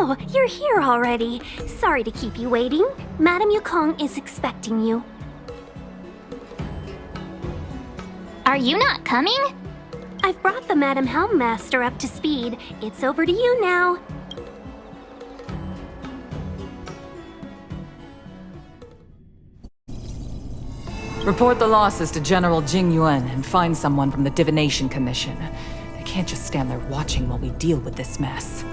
Oh, you're here already. Sorry to keep you waiting. Madame Yukong is expecting you. Are you not coming? I've brought the Madame Helmmaster up to speed. It's over to you now. Report the losses to General Jing Yuan and find someone from the Divination Commission. They can't just stand there watching while we deal with this mess.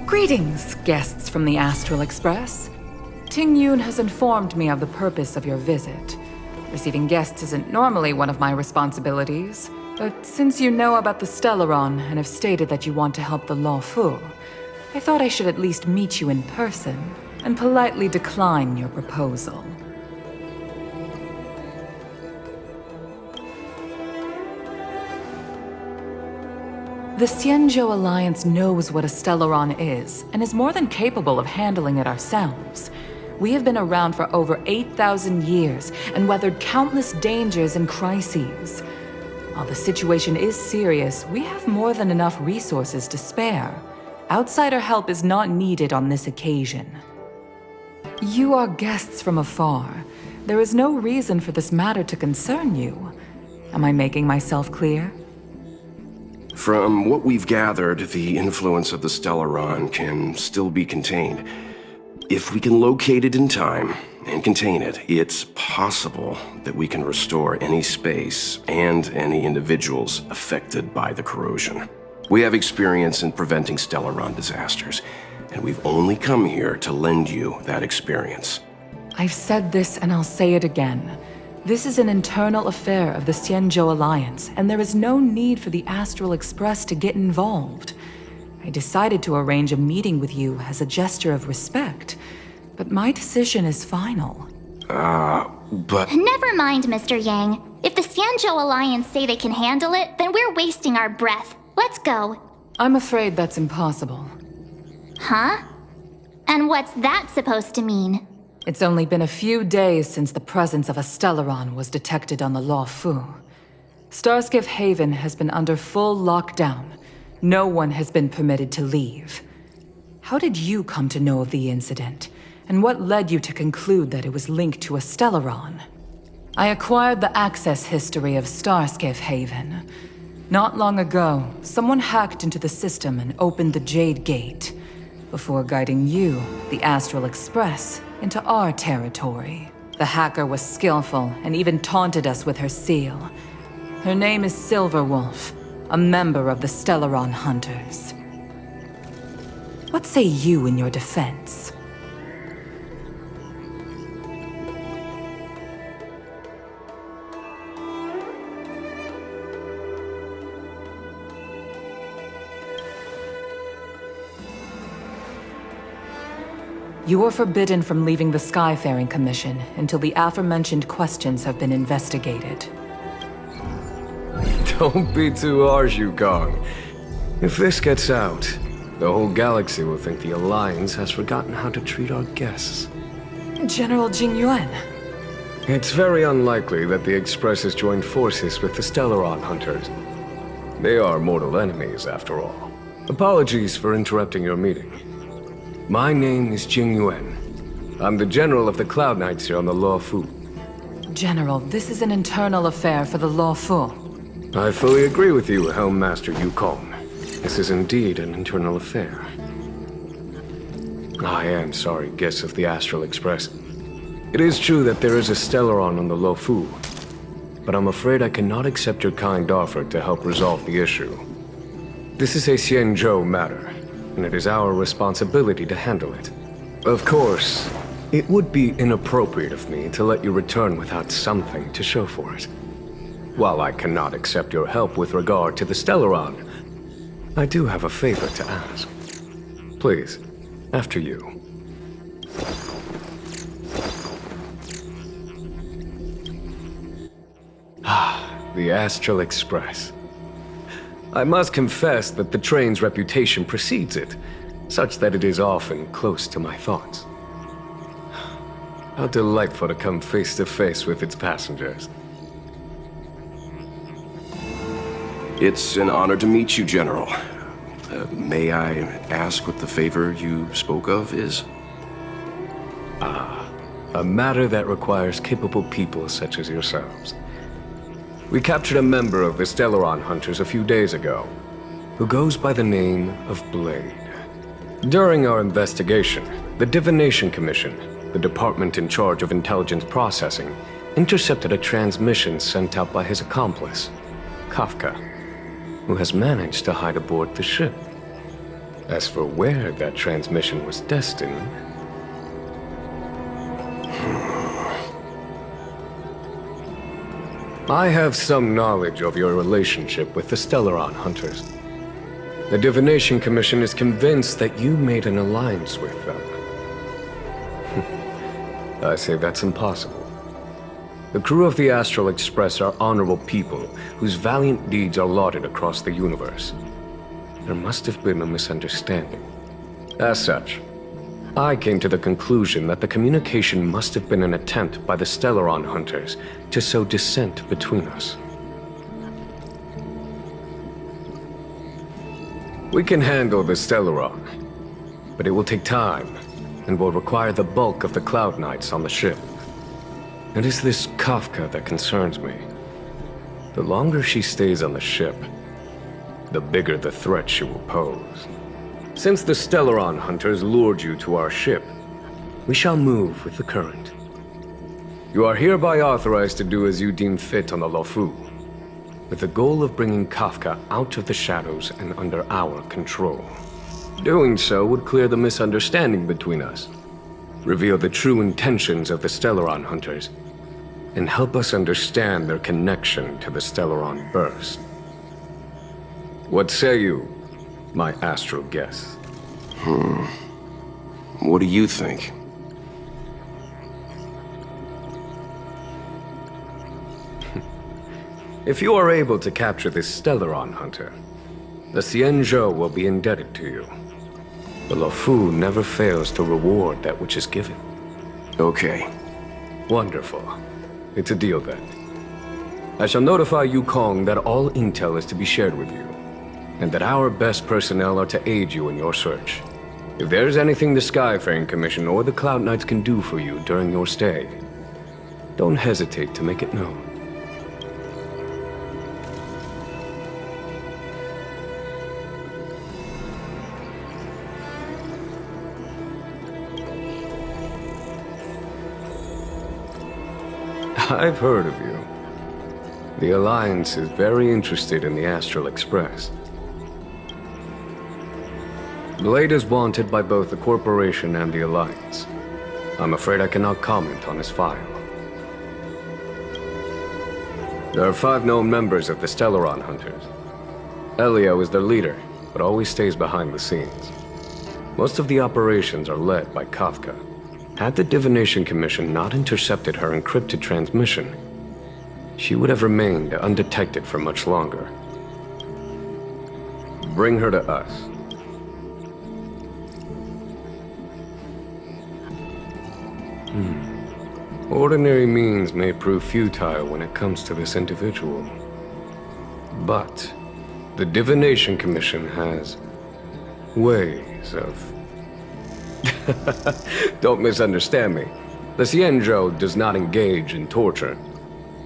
Greetings, guests from the Astral Express. Ting Yun has informed me of the purpose of your visit. Receiving guests isn't normally one of my responsibilities, but since you know about the Stellaron and have stated that you want to help the Luofu, I thought I should at least meet you in person and politely decline your proposal. The Xianzhou Alliance knows what a Stellaron is, and is more than capable of handling it ourselves. We have been around for over 8,000 years, and weathered countless dangers and crises. While the situation is serious, we have more than enough resources to spare. Outsider help is not needed on this occasion. You are guests from afar. There is no reason for this matter to concern you. Am I making myself clear? From what we've gathered, the influence of the Stellaron can still be contained. If we can locate it in time and contain it, it's possible that we can restore any space and any individuals affected by the corrosion. We have experience in preventing Stellaron disasters, and we've only come here to lend you that experience. I've said this and I'll say it again. This is an internal affair of the Xianzhou Alliance, and there is no need for the Astral Express to get involved. I decided to arrange a meeting with you as a gesture of respect, but my decision is final. But... Never mind, Mr. Yang. If the Xianzhou Alliance say they can handle it, then we're wasting our breath. Let's go. I'm afraid that's impossible. Huh? And what's that supposed to mean? It's only been a few days since the presence of a Stellaron was detected on the Luofu. Starskiff Haven has been under full lockdown. No one has been permitted to leave. How did you come to know of the incident? And what led you to conclude that it was linked to a Stellaron? I acquired the access history of Starskiff Haven. Not long ago, someone hacked into the system and opened the Jade Gate, before guiding you, the Astral Express, into our territory. The hacker was skillful and even taunted us with her seal. Her name is Silverwolf, a member of the Stellaron Hunters. What say you in your defense? You are forbidden from leaving the Skyfaring Commission until the aforementioned questions have been investigated. Don't be too harsh, Yukong. If this gets out, the whole galaxy will think the Alliance has forgotten how to treat our guests. General Jing Yuan. It's very unlikely that the Express has joined forces with the Stellaron Hunters. They are mortal enemies, after all. Apologies for interrupting your meeting. My name is Jing Yuan. I'm the General of the Cloud Knights here on the Luofu. General, this is an internal affair for the Luofu. I fully agree with you, Helmmaster Yukong. This is indeed an internal affair. I am sorry, guests of the Astral Express. It is true that there is a Stellaron on the Luofu, but I'm afraid I cannot accept your kind offer to help resolve the issue. This is a Xianzhou matter, and it is our responsibility to handle it. Of course, it would be inappropriate of me to let you return without something to show for it. While I cannot accept your help with regard to the Stellaron, I do have a favor to ask. Please, after you. The Astral Express. I must confess that the train's reputation precedes it, such that it is often close to my thoughts. How delightful to come face to face with its passengers. It's an honor to meet you, General. May I ask what the favor you spoke of is? A matter that requires capable people such as yourselves. We captured a member of the Stellaron Hunters a few days ago, who goes by the name of Blade. During our investigation, the Divination Commission, the department in charge of intelligence processing, intercepted a transmission sent out by his accomplice, Kafka, who has managed to hide aboard the ship. As for where that transmission was destined... I have some knowledge of your relationship with the Stellaron Hunters. The Divination Commission is convinced that you made an alliance with them. I say that's impossible. The crew of the Astral Express are honorable people whose valiant deeds are lauded across the universe. There must have been a misunderstanding. As such, I came to the conclusion that the communication must have been an attempt by the Stellaron Hunters to sow dissent between us. We can handle the Stellaron, but it will take time and will require the bulk of the Cloud Knights on the ship. It is this Kafka that concerns me. The longer she stays on the ship, the bigger the threat she will pose. Since the Stellaron Hunters lured you to our ship, we shall move with the current. You are hereby authorized to do as you deem fit on the Luofu, with the goal of bringing Kafka out of the shadows and under our control. Doing so would clear the misunderstanding between us, reveal the true intentions of the Stellaron Hunters, and help us understand their connection to the Stellaron Burst. What say you, my astral guest? What do you think? If you are able to capture this Stellaron Hunter, the Xianzhou will be indebted to you. The Luofu never fails to reward that which is given. Okay. Wonderful. It's a deal then. I shall notify Yukong that all intel is to be shared with you, and that our best personnel are to aid you in your search. If there is anything the Skyfaring Commission or the Cloud Knights can do for you during your stay, don't hesitate to make it known. I've heard of you. The Alliance is very interested in the Astral Express. Blade is wanted by both the Corporation and the Alliance. I'm afraid I cannot comment on his file. There are 5 known members of the Stellaron Hunters. Elio is their leader, but always stays behind the scenes. Most of the operations are led by Kafka. Had the Divination Commission not intercepted her encrypted transmission, she would have remained undetected for much longer. Bring her to us. Ordinary means may prove futile when it comes to this individual. But the Divination Commission has ways of... Don't misunderstand me. The Xianzhou does not engage in torture.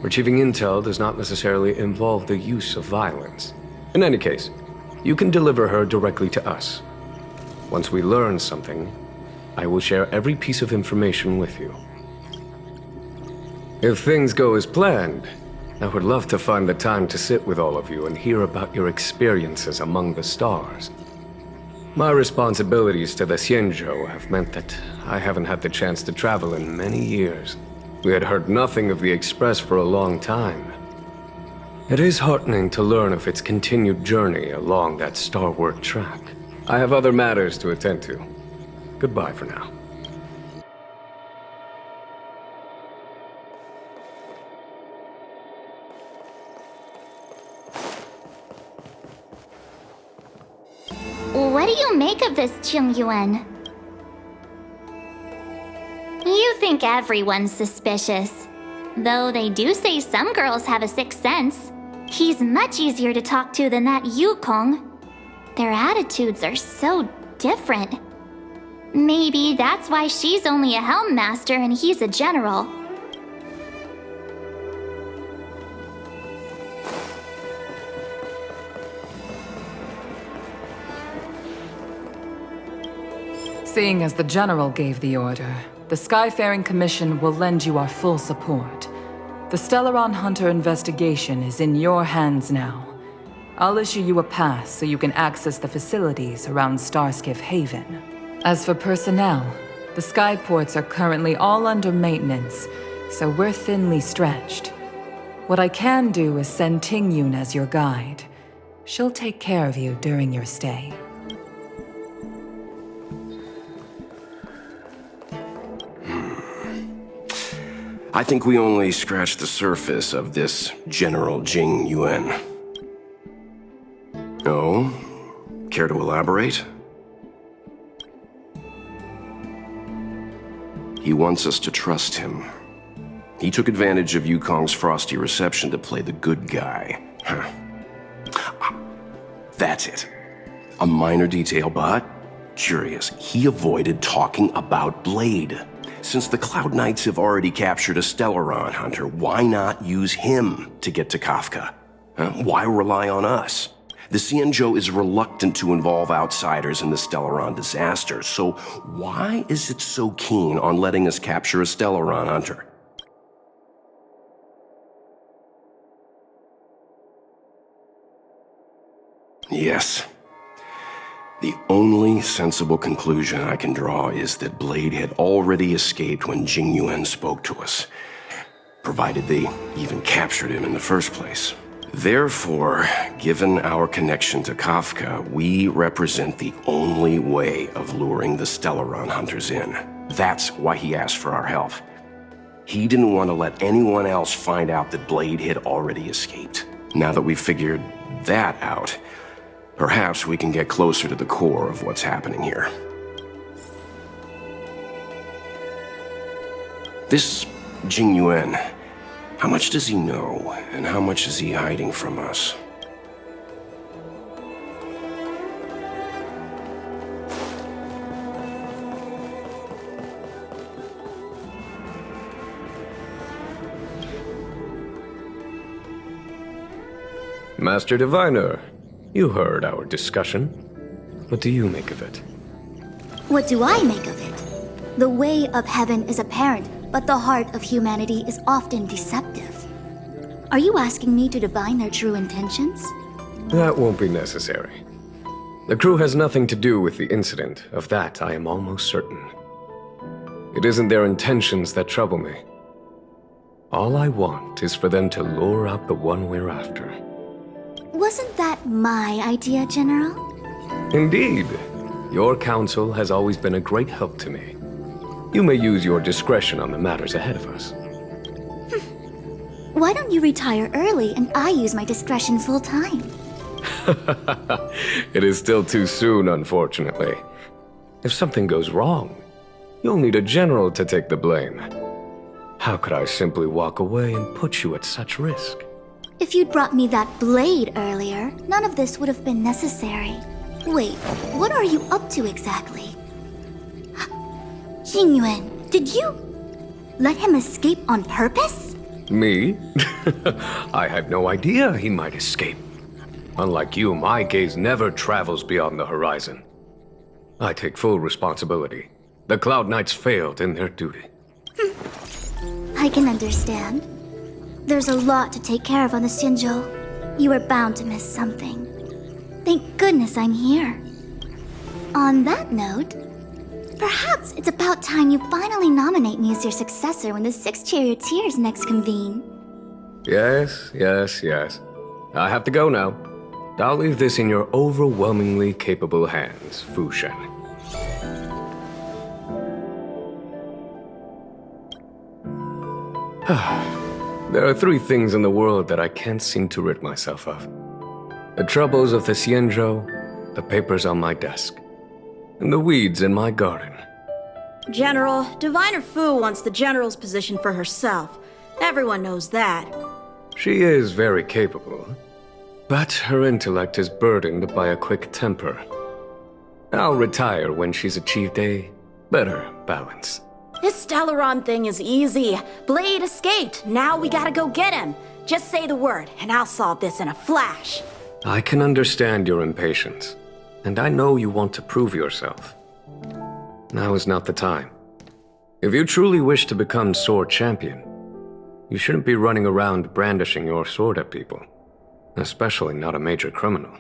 Retrieving intel does not necessarily involve the use of violence. In any case, you can deliver her directly to us. Once we learn something, I will share every piece of information with you. If things go as planned, I would love to find the time to sit with all of you and hear about your experiences among the stars. My responsibilities to the Xianzhou have meant that I haven't had the chance to travel in many years. We had heard nothing of the Express for a long time. It is heartening to learn of its continued journey along that starward track. I have other matters to attend to. Goodbye for now. What do you make of this, Qingyuan? You think everyone's suspicious. Though they do say some girls have a sixth sense. He's much easier to talk to than that Yukong. Their attitudes are so different. Maybe that's why she's only a Helm Master and he's a general. Seeing as the General gave the order, the Skyfaring Commission will lend you our full support. The Stellaron Hunter investigation is in your hands now. I'll issue you a pass so you can access the facilities around Starskiff Haven. As for personnel, the skyports are currently all under maintenance, so we're thinly stretched. What I can do is send Tingyun as your guide. She'll take care of you during your stay. I think we only scratched the surface of this General Jing Yuan. Oh? Care to elaborate? He wants us to trust him. He took advantage of Yukong's frosty reception to play the good guy. Huh. That's it. A minor detail, but curious. He avoided talking about Blade. Since the Cloud Knights have already captured a Stellaron Hunter, why not use him to get to Kafka? Why rely on us? The Xianzhou is reluctant to involve outsiders in the Stellaron disaster, so why is it so keen on letting us capture a Stellaron Hunter? Yes. The only sensible conclusion I can draw is that Blade had already escaped when Jing Yuan spoke to us, provided they even captured him in the first place. Therefore, given our connection to Kafka, we represent the only way of luring the Stellaron Hunters in. That's why he asked for our help. He didn't want to let anyone else find out that Blade had already escaped. Now that we've figured that out, perhaps we can get closer to the core of what's happening here. This Jing Yuan, how much does he know, and how much is he hiding from us? Master Diviner, you heard our discussion. What do you make of it? What do I make of it? The way of heaven is apparent, but the heart of humanity is often deceptive. Are you asking me to divine their true intentions? That won't be necessary. The crew has nothing to do with the incident. Of that, I am almost certain. It isn't their intentions that trouble me. All I want is for them to lure out the one we're after. Wasn't that my idea, General? Indeed. Your counsel has always been a great help to me. You may use your discretion on the matters ahead of us. Why don't you retire early and I use my discretion full time? It is still too soon, unfortunately. If something goes wrong, you'll need a general to take the blame. How could I simply walk away and put you at such risk? If you'd brought me that blade earlier, none of this would have been necessary. Wait, what are you up to exactly? Xingyuan, did you let him escape on purpose? Me? I had no idea he might escape. Unlike you, my gaze never travels beyond the horizon. I take full responsibility. The Cloud Knights failed in their duty. I can understand. There's a lot to take care of on the Xianzhou. You were bound to miss something. Thank goodness I'm here. On that note, perhaps it's about time you finally nominate me as your successor when the 6 charioteers next convene. Yes. I have to go now. I'll leave this in your overwhelmingly capable hands, Fu Shen. There are 3 things in the world that I can't seem to rid myself of. The troubles of the Xianzhou, the papers on my desk, and the weeds in my garden. General, Diviner Fu wants the General's position for herself. Everyone knows that. She is very capable, But her intellect is burdened by a quick temper. I'll retire when she's achieved a better balance. This Stellaron thing is easy. Blade escaped. Now we gotta go get him. Just say the word, and I'll solve this in a flash. I can understand your impatience, and I know you want to prove yourself. Now is not the time. If you truly wish to become sword champion, you shouldn't be running around brandishing your sword at people, especially not a major criminal.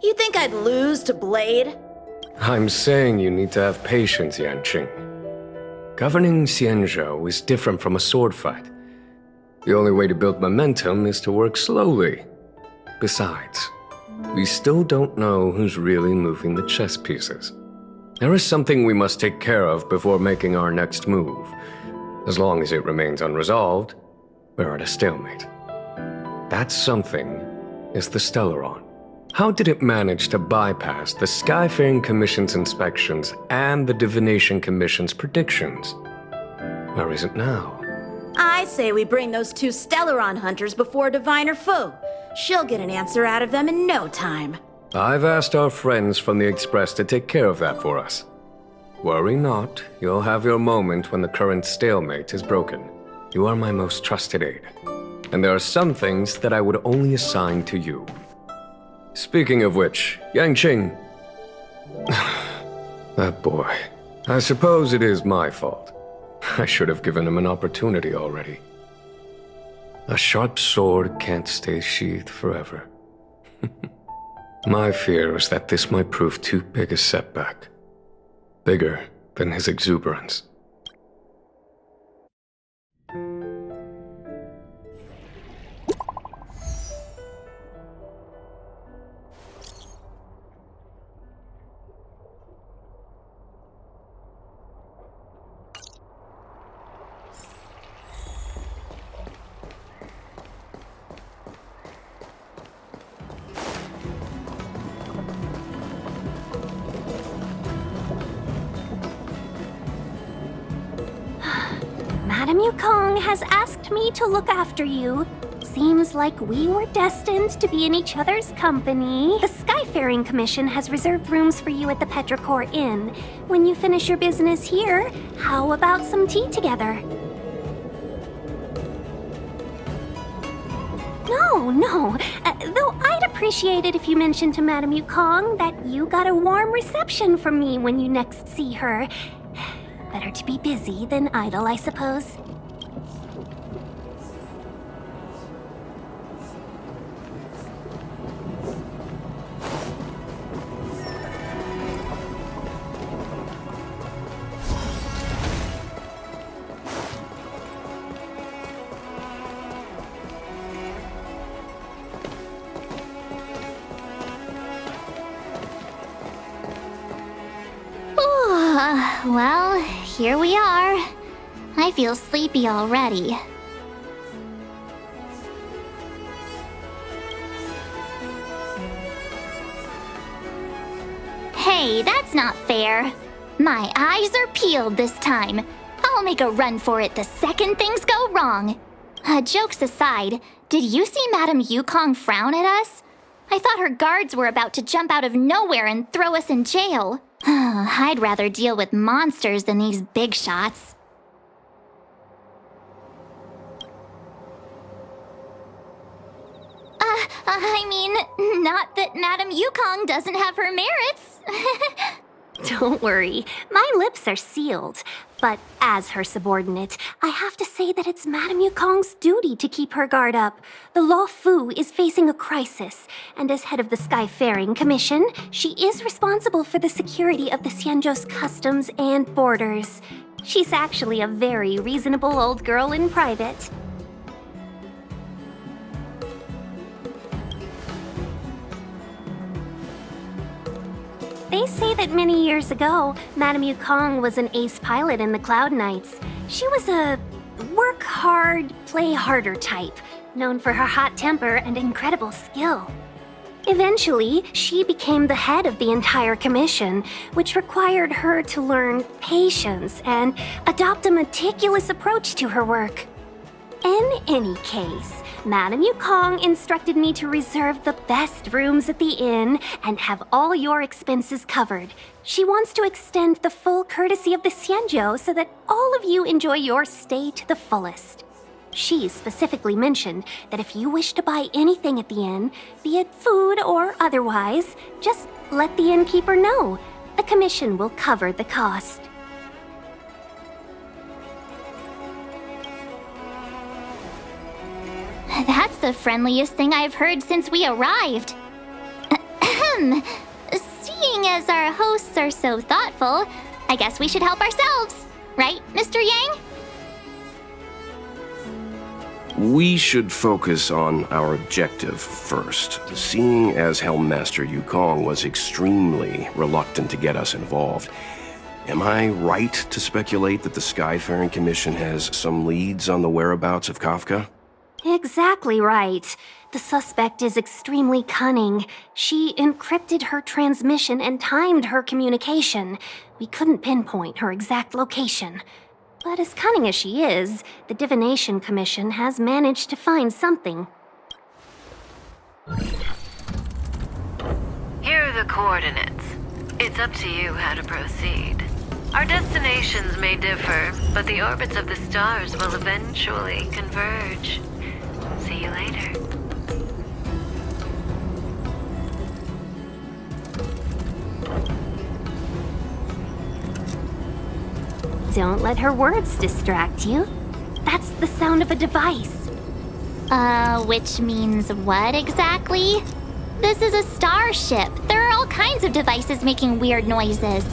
You think I'd lose to Blade? I'm saying you need to have patience, Yanqing. Governing Xianzhou is different from a sword fight. The only way to build momentum is to work slowly. Besides, we still don't know who's really moving the chess pieces. There is something we must take care of before making our next move. As long as it remains unresolved, we're at a stalemate. That something is the Stellaron. How did it manage to bypass the Skyfaring Commission's inspections and the Divination Commission's predictions? Where is it now? I say we bring those two Stellaron hunters before Diviner Fu. She'll get an answer out of them in no time. I've asked our friends from the Express to take care of that for us. Worry not, you'll have your moment when the current stalemate is broken. You are my most trusted aide. And there are some things that I would only assign to you. Speaking of which, Yanqing... that boy. I suppose it is my fault. I should have given him an opportunity already. A sharp sword can't stay sheathed forever. My fear is that this might prove too big a setback. Bigger than his exuberance. Madame Yukong has asked me to look after you. Seems like we were destined to be in each other's company. The Skyfaring Commission has reserved rooms for you at the Petrichor Inn. When you finish your business here, how about some tea together? No. Though I'd appreciate it if you mentioned to Madame Yukong that you got a warm reception from me when you next see her. Better to be busy than idle, I suppose. Well, here we are. I feel sleepy already. Hey, that's not fair. My eyes are peeled this time. I'll make a run for it the second things go wrong. Jokes aside, did you see Madame Yukong frown at us? I thought her guards were about to jump out of nowhere and throw us in jail. I'd rather deal with monsters than these big shots. I mean, not that Madame Yukong doesn't have her merits. Don't worry, my lips are sealed. But as her subordinate, I have to say that it's Madame Yukong's duty to keep her guard up. The Luofu is facing a crisis, and as head of the Skyfaring Commission, she is responsible for the security of the Xianzhou's customs and borders. She's actually a very reasonable old girl in private. They say that many years ago, Madame Yukong was an ace pilot in the Cloud Knights. She was a work hard, play harder type, known for her hot temper and incredible skill. Eventually, she became the head of the entire commission, which required her to learn patience and adopt a meticulous approach to her work. In any case, Madame Yukong instructed me to reserve the best rooms at the inn and have all your expenses covered. She wants to extend the full courtesy of the Xianzhou so that all of you enjoy your stay to the fullest. She specifically mentioned that if you wish to buy anything at the inn, be it food or otherwise, just let the innkeeper know. The commission will cover the cost. That's the friendliest thing I've heard since we arrived. Ahem. Seeing as our hosts are so thoughtful, I guess we should help ourselves. Right, Mr. Yang? We should focus on our objective first. Seeing as Helmmaster Yukong was extremely reluctant to get us involved, am I right to speculate that the Skyfaring Commission has some leads on the whereabouts of Kafka? Exactly right. The suspect is extremely cunning. She encrypted her transmission and timed her communication. We couldn't pinpoint her exact location. But as cunning as she is, the Divination Commission has managed to find something. Here are the coordinates. It's up to you how to proceed. Our destinations may differ, but the orbits of the stars will eventually converge. See you later. Don't let her words distract you. That's the sound of a device. Which means what exactly? This is a starship. There are all kinds of devices making weird noises.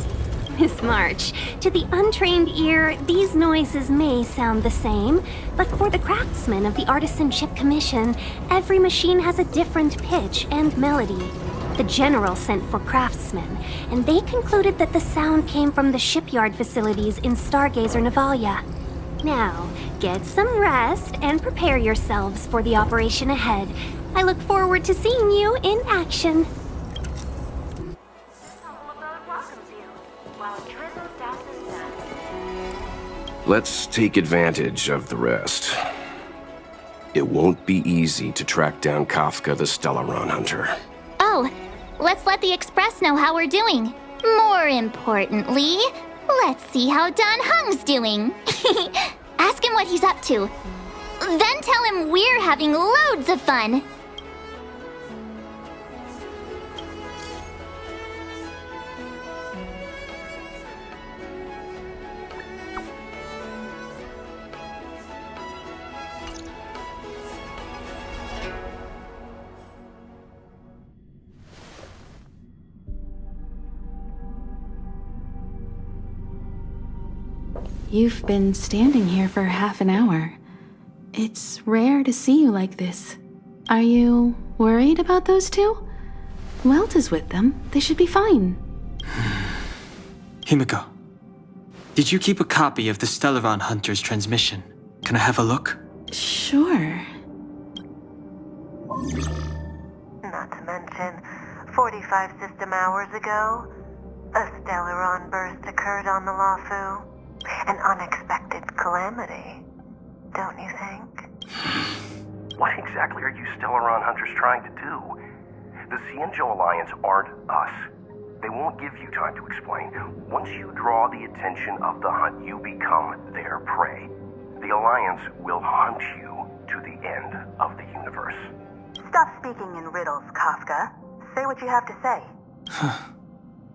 Miss March, to the untrained ear, these noises may sound the same, but for the craftsmen of the Artisanship Commission, every machine has a different pitch and melody. The General sent for craftsmen, and they concluded that the sound came from the shipyard facilities in Stargazer Navalia. Now, get some rest and prepare yourselves for the operation ahead. I look forward to seeing you in action. Let's take advantage of the rest. It won't be easy to track down Kafka the Stellaron Hunter. Oh, let's let the Express know how we're doing. More importantly, let's see how Dan Heng's doing. Ask him what he's up to. Then tell him we're having loads of fun. You've been standing here for half an hour. It's rare to see you like this. Are you worried about those two? Welt is with them. They should be fine. Himiko, did you keep a copy of the Stellaron Hunter's transmission? Can I have a look? Sure. Not to mention, 45 system hours ago, a Stellaron burst occurred on the Luofu. An unexpected calamity, don't you think? What exactly are you Stellaron Hunters trying to do? The Xianzhou Alliance aren't us. They won't give you time to explain. Once you draw the attention of the hunt, you become their prey. The Alliance will hunt you to the end of the universe. Stop speaking in riddles, Kafka. Say what you have to say.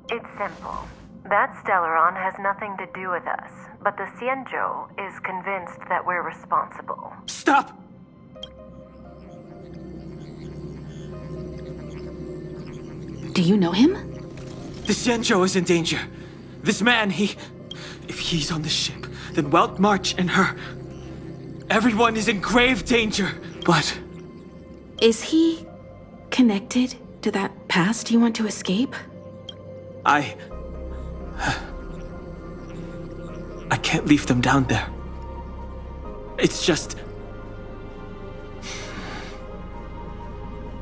It's simple. That Stellaron has nothing to do with us, but the Xianzhou is convinced that we're responsible. Stop! Do you know him? The Xianzhou is in danger. This man, if he's on the ship, then Welt, March, and her... Everyone is in grave danger. But... Is he connected to that past you want to escape? I can't leave them down there. It's just...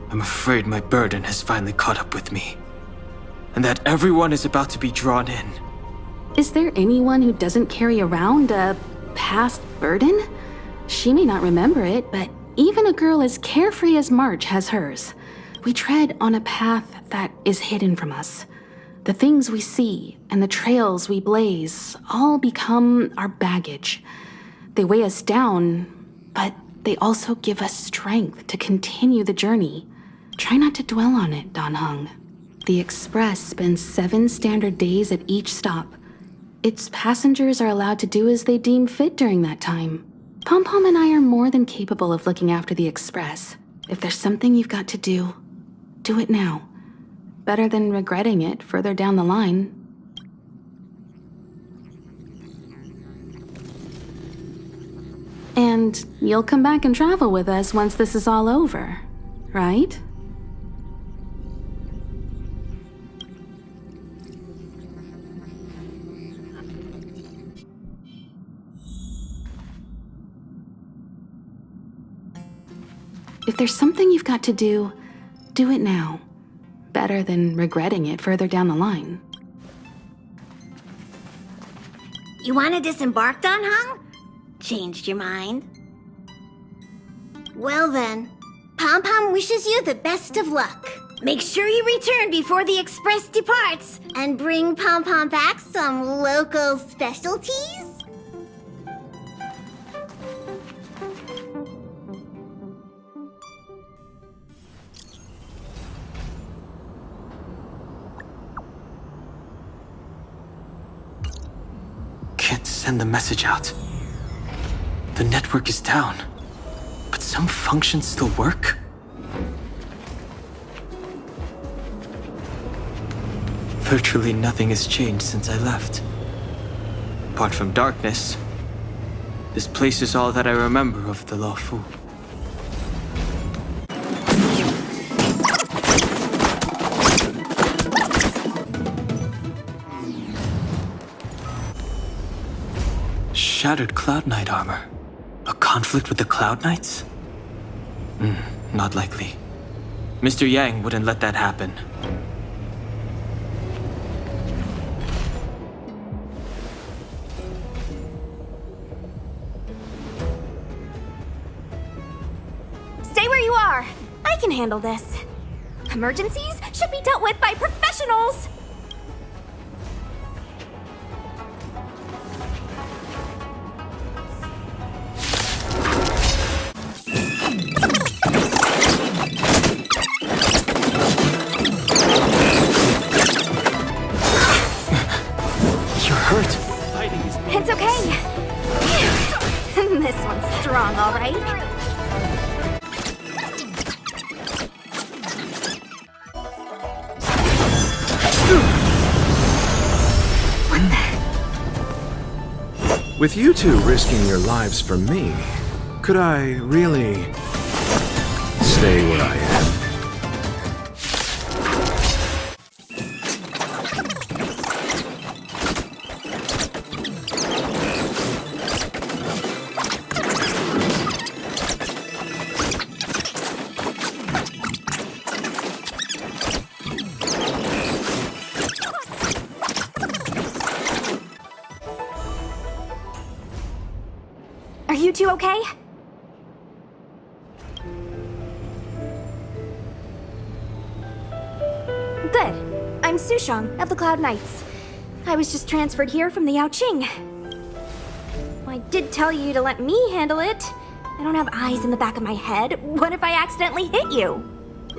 I'm afraid my burden has finally caught up with me. And that everyone is about to be drawn in. Is there anyone who doesn't carry around a past burden? She may not remember it, but Even a girl as carefree as March has hers. We tread on a path that is hidden from us. The things we see and the trails we blaze all become our baggage. They weigh us down, but they also give us strength to continue the journey. Try not to dwell on it, Dan Heng. The Express spends 7 standard days at each stop. Its passengers are allowed to do as they deem fit during that time. Pom Pom and I are more than capable of looking after the Express. If there's something you've got to do, do it now. Better than regretting it further down the line. And you'll come back and travel with us once this is all over, right? If there's something you've got to do, do it now. Better than regretting it further down the line. You want to disembark, Dan Heng? Changed your mind? Well then, Pom Pom wishes you the best of luck. Make sure you return before the Express departs, and bring Pom Pom back some local specialties. Can't send the message out. The network is down, but some functions still work? Virtually nothing has changed since I left. Apart from darkness, this place is all that I remember of the Luofu. Shattered Cloud Knight armor. A conflict with the Cloud Knights? Not likely. Mr. Yang wouldn't let that happen. Stay where you are. I can handle this. Emergencies should be dealt with by professionals. It's okay. This one's strong, all right? What the? With you two risking your lives for me, could I really stay where I am? Are you two okay? Good. I'm Sushang of the Cloud Knights. I was just transferred here from the Yaoqing. I did tell you to let me handle it. I don't have eyes in the back of my head. What if I accidentally hit you?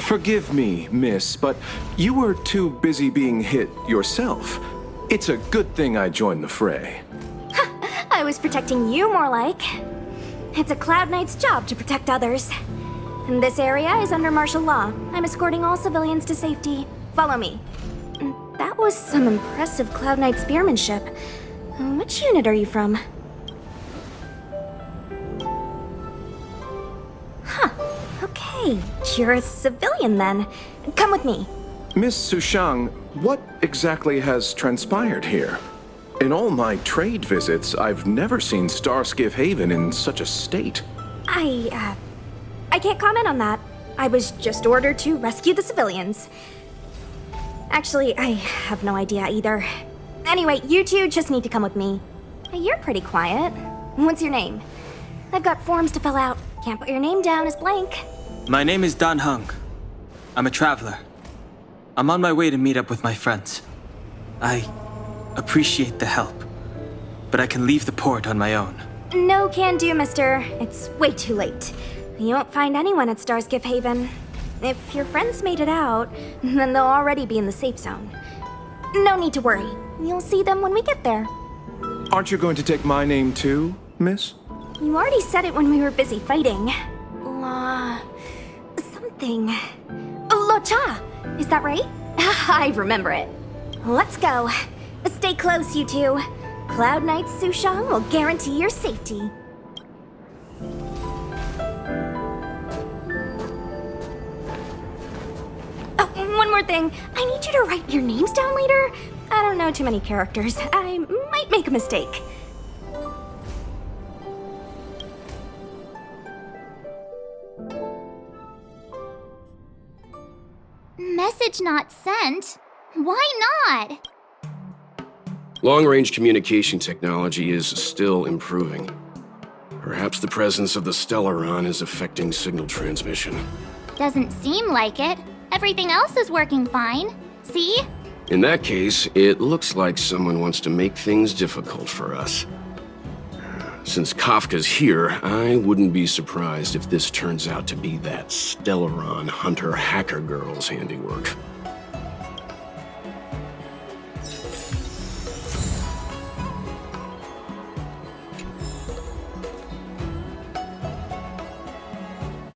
Forgive me, miss, but you were too busy being hit yourself. It's a good thing I joined the fray. I was protecting you more like. It's a Cloud Knight's job to protect others. And this area is under martial law. I'm escorting all civilians to safety. Follow me. That was some impressive Cloud Knight spearmanship. Which unit are you from? Huh. Okay, you're a civilian then. Come with me. Miss Sushang, what exactly has transpired here? In all my trade visits, I've never seen Starskiff Haven in such a state. I can't comment on that. I was just ordered to rescue the civilians. Actually, I have no idea either. Anyway, you two just need to come with me. Hey, you're pretty quiet. What's your name? I've got forms to fill out. Can't put your name down as blank. My name is Dan Hung. I'm a traveler. I'm on my way to meet up with my friends. I appreciate the help, but I can leave the port on my own. No can do, mister. It's way too late. You won't find anyone at Starsgift Haven. If your friends made it out, then they'll already be in the safe zone. No need to worry. You'll see them when we get there. Aren't you going to take my name too, miss? You already said it when we were busy fighting. Something. Lo Cha! Is that right? I remember it. Let's go. Stay close, you two. Cloud Knight Sushang will guarantee your safety. Oh, one more thing. I need you to write your names down later. I don't know too many characters. I might make a mistake. Message not sent? Why not? Long-range communication technology is still improving. Perhaps the presence of the Stellaron is affecting signal transmission. Doesn't seem like it. Everything else is working fine. See? In that case, it looks like someone wants to make things difficult for us. Since Kafka's here, I wouldn't be surprised if this turns out to be that Stellaron hunter hacker girl's handiwork.